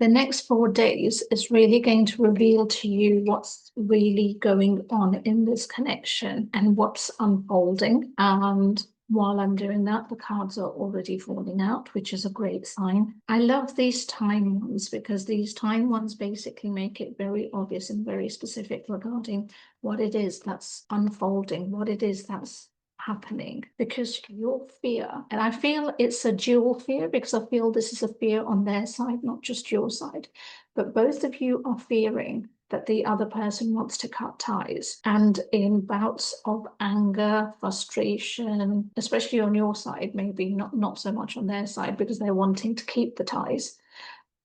The next 4 days is really going to reveal to you what's really going on in this connection and what's unfolding. And while I'm doing that, the cards are already falling out, which is a great sign. I love these time ones because these time ones basically make it very obvious and very specific regarding what it is that's unfolding, what it is that's happening, because your fear, and I feel it's a dual fear, because I feel this is a fear on their side, not just your side, but both of you are fearing that the other person wants to cut ties, and in bouts of anger, frustration, especially on your side, maybe not so much on their side because they're wanting to keep the ties.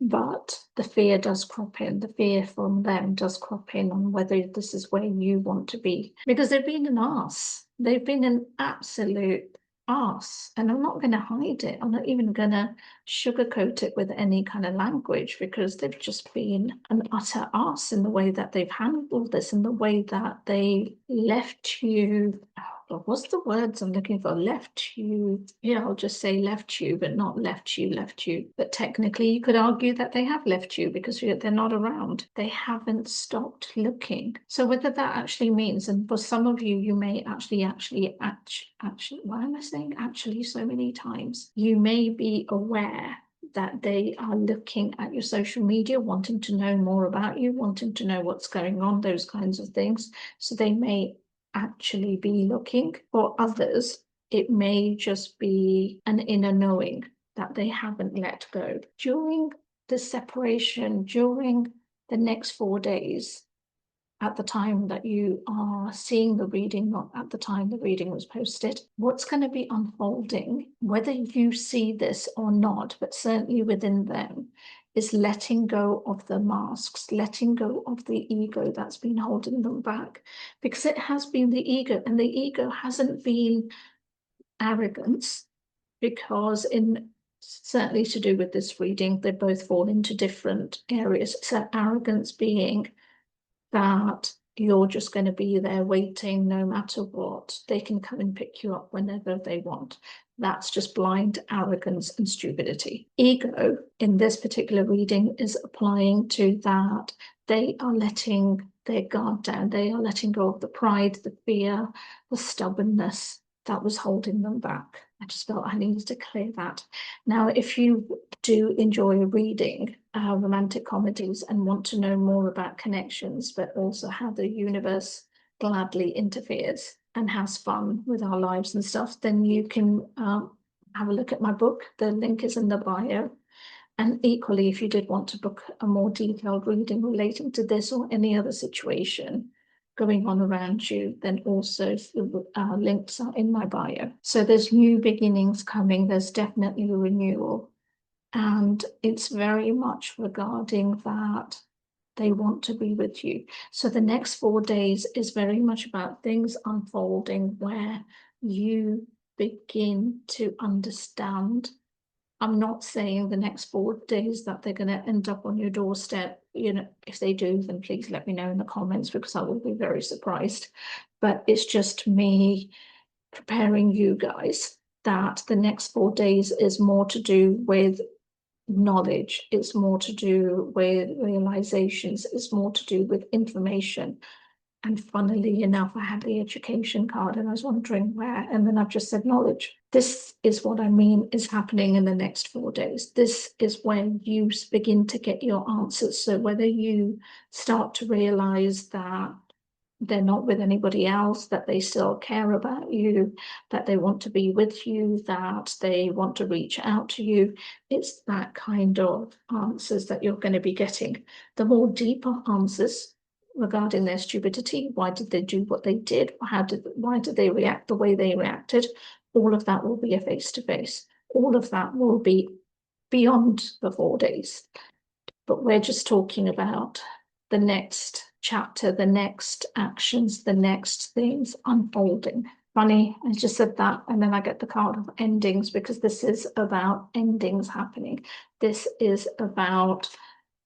But the fear does crop in, the fear from them does crop in on whether this is where you want to be. Because they've been an arse. They've been an absolute arse. And I'm not going to hide it. I'm not even going to sugarcoat it with any kind of language, because they've just been an utter arse in the way that they've handled this, in the way that they left you. What's the words I'm looking for? Left you. Yeah, I'll just say left you, but not left you. But technically, you could argue that they have left you because they're not around. They haven't stopped looking. So whether that actually means, and for some of you, you may actually, why am I saying actually so many times? You may be aware that they are looking at your social media, wanting to know more about you, wanting to know what's going on, those kinds of things. So they may actually be looking. For others, it may just be an inner knowing that they haven't let go. During the separation, during the next 4 days, at the time that you are seeing the reading, not at the time the reading was posted, what's going to be unfolding, whether you see this or not, but certainly within them, is letting go of the masks, letting go of the ego that's been holding them back. Because it has been the ego, and the ego hasn't been arrogance, because in certainly to do with this reading, they both fall into different areas. So arrogance being that you're just going to be there waiting no matter what. They can come and pick you up whenever they want. That's just blind arrogance and stupidity. Ego, in this particular reading, is applying to that they are letting their guard down. They are letting go of the pride, the fear, the stubbornness that was holding them back. I just felt I needed to clear that. Now, if you do enjoy reading romantic comedies and want to know more about connections, but also how the universe gladly interferes and has fun with our lives and stuff, then you can have a look at my book. The link is in the bio. And equally, if you did want to book a more detailed reading relating to this or any other situation going on around you, then also the links are in my bio. So there's new beginnings coming. There's definitely a renewal. And it's very much regarding that they want to be with you. So the next 4 days is very much about things unfolding where you begin to understand. I'm not saying the next 4 days that they're going to end up on your doorstep. You know, if they do, then please let me know in the comments, because I will be very surprised. But it's just me preparing you guys that the next 4 days is more to do with knowledge. It's more to do with realizations. It's more to do with information. And funnily enough, I had the education card and I was wondering where, and then I've just said knowledge. This is what I mean is happening in the next 4 days. This is when you begin to get your answers. So whether you start to realize that they're not with anybody else, that they still care about you, that they want to be with you, that they want to reach out to you, it's that kind of answers that you're going to be getting. The more deeper answers regarding their stupidity, why did they do what they did, why did they react the way they reacted, all of that will be a face-to-face. All of that will be beyond the 4 days. But we're just talking about the next chapter, the next actions, the next things unfolding. Funny, I just said that, and then I get the card of endings, because this is about endings happening. This is about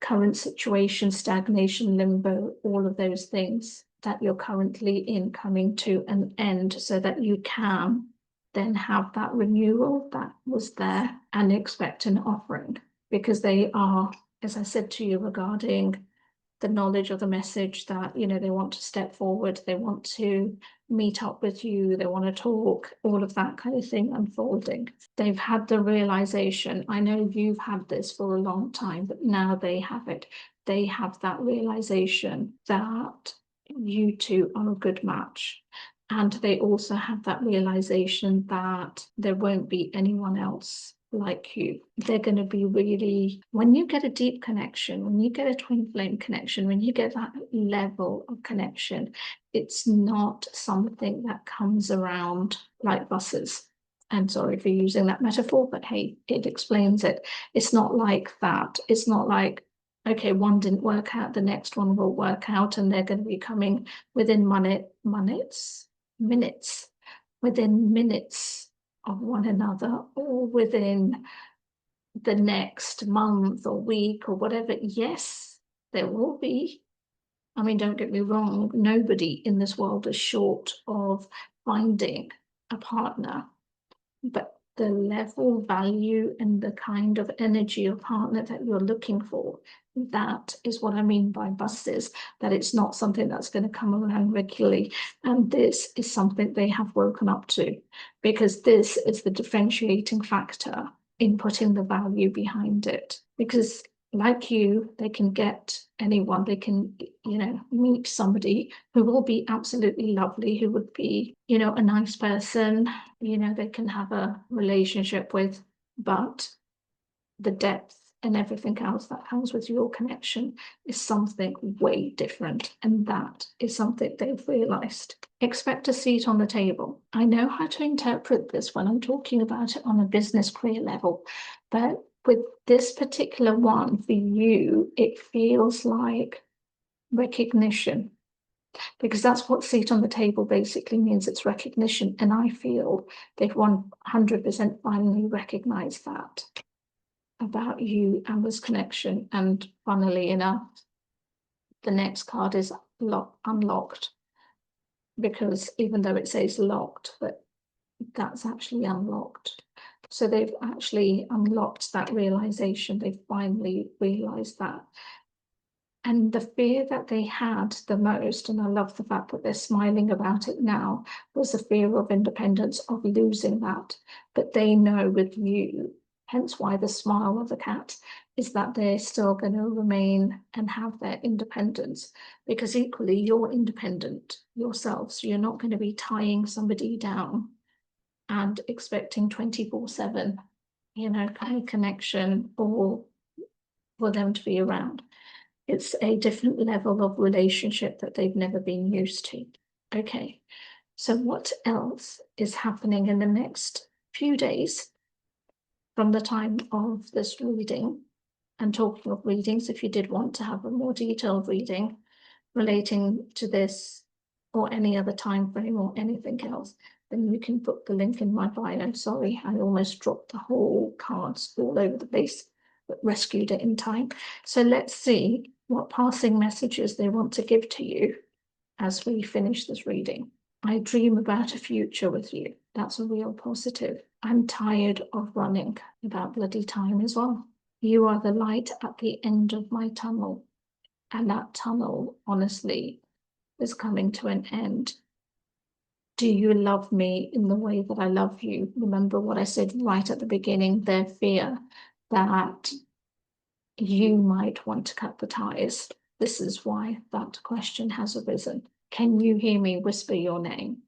current situation, stagnation, limbo, all of those things that you're currently in coming to an end, so that you can then have that renewal that was there and expect an offering, because they are as I said to you regarding the knowledge of the message that, you know, they want to step forward, they want to meet up with you, they want to talk, all of that kind of thing unfolding. They've had the realization, I know you've had this for a long time, but now they have it. They have that realization that you two are a good match. And they also have that realization that there won't be anyone else like you. They're going to be really, when you get a deep connection, when you get a twin flame connection, when you get that level of connection, it's not something that comes around like buses. I'm sorry for using that metaphor, but hey, it explains it. It's not like that. It's not like, okay, one didn't work out, the next one will work out, and they're going to be coming within minutes of one another, or within the next month or week or whatever. Yes, there will be. I mean, don't get me wrong, nobody in this world is short of finding a partner, but the level, value, and the kind of energy of partner that you're looking for, that is what I mean by buses, that it's not something that's going to come around regularly. And this is something they have woken up to, because this is the differentiating factor in putting the value behind it. Because like you, they can get anyone, they can, you know, meet somebody who will be absolutely lovely, who would be, you know, a nice person, you know, they can have a relationship with, but the depth and everything else that comes with your connection is something way different. And that is something they've realized. Expect a seat on the table. I know how to interpret this when I'm talking about it on a business career level, but with this particular one, for you, it feels like recognition, because that's what seat on the table basically means. It's recognition. And I feel they've 100% finally recognized that about you and this connection. And funnily enough, the next card is unlocked, because even though it says locked, but that's actually unlocked. So they've actually unlocked that realization. They've finally realized that. And the fear that they had the most, and I love the fact that they're smiling about it now, was the fear of independence, of losing that. But they know with you, hence why the smile of the cat, is that they're still going to remain and have their independence, because equally you're independent yourself. So you're not going to be tying somebody down and expecting 24/7, you know, kind of connection, or for them to be around. It's a different level of relationship that they've never been used to. Okay, so what else is happening in the next few days from the time of this reading? And talking of readings, if you did want to have a more detailed reading relating to this or any other time frame or anything else, then you can put the link in my bio. Sorry, I almost dropped the whole cards all over the place, but rescued it in time. So let's see what passing messages they want to give to you as we finish this reading. I dream about a future with you. That's a real positive. I'm tired of running. About bloody time as well. You are the light at the end of my tunnel. And that tunnel, honestly, is coming to an end. Do you love me in the way that I love you? Remember what I said right at the beginning, their fear that you might want to cut the ties. This is why that question has arisen. Can you hear me whisper your name?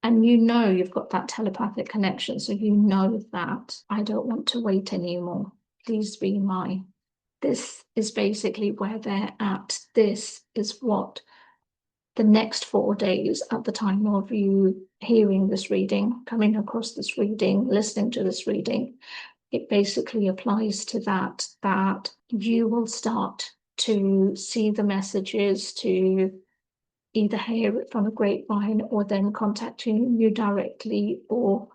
And you know you've got that telepathic connection, so you know that I don't want to wait anymore. Please be mine. This is basically where they're at. This is what the next 4 days at the time of you hearing this reading, coming across this reading, listening to this reading, it basically applies to that you will start to see the messages, to either hear it from a grapevine or then contacting you directly, or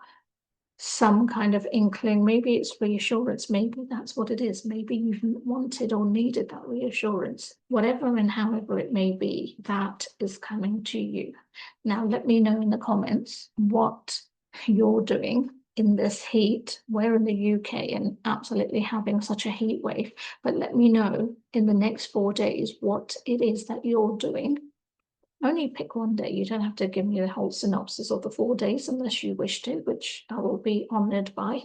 some kind of inkling. Maybe it's reassurance. Maybe that's what it is. Maybe you've wanted or needed that reassurance. Whatever and however it may be, that is coming to you. Now, let me know in the comments what you're doing in this heat. We're in the UK and absolutely having such a heat wave. But let me know in the next 4 days what it is that you're doing. Only pick one day. You don't have to give me the whole synopsis of the 4 days unless you wish to, which I will be honoured by.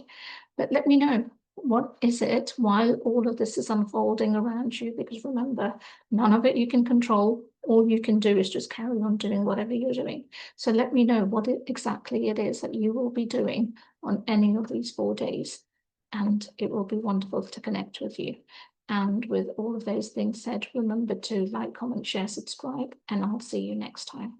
But let me know, what is it while all of this is unfolding around you? Because remember, none of it you can control. All you can do is just carry on doing whatever you're doing. So let me know what exactly it is that you will be doing on any of these 4 days. And it will be wonderful to connect with you. And with all of those things said, remember to like, comment, share, subscribe, and I'll see you next time.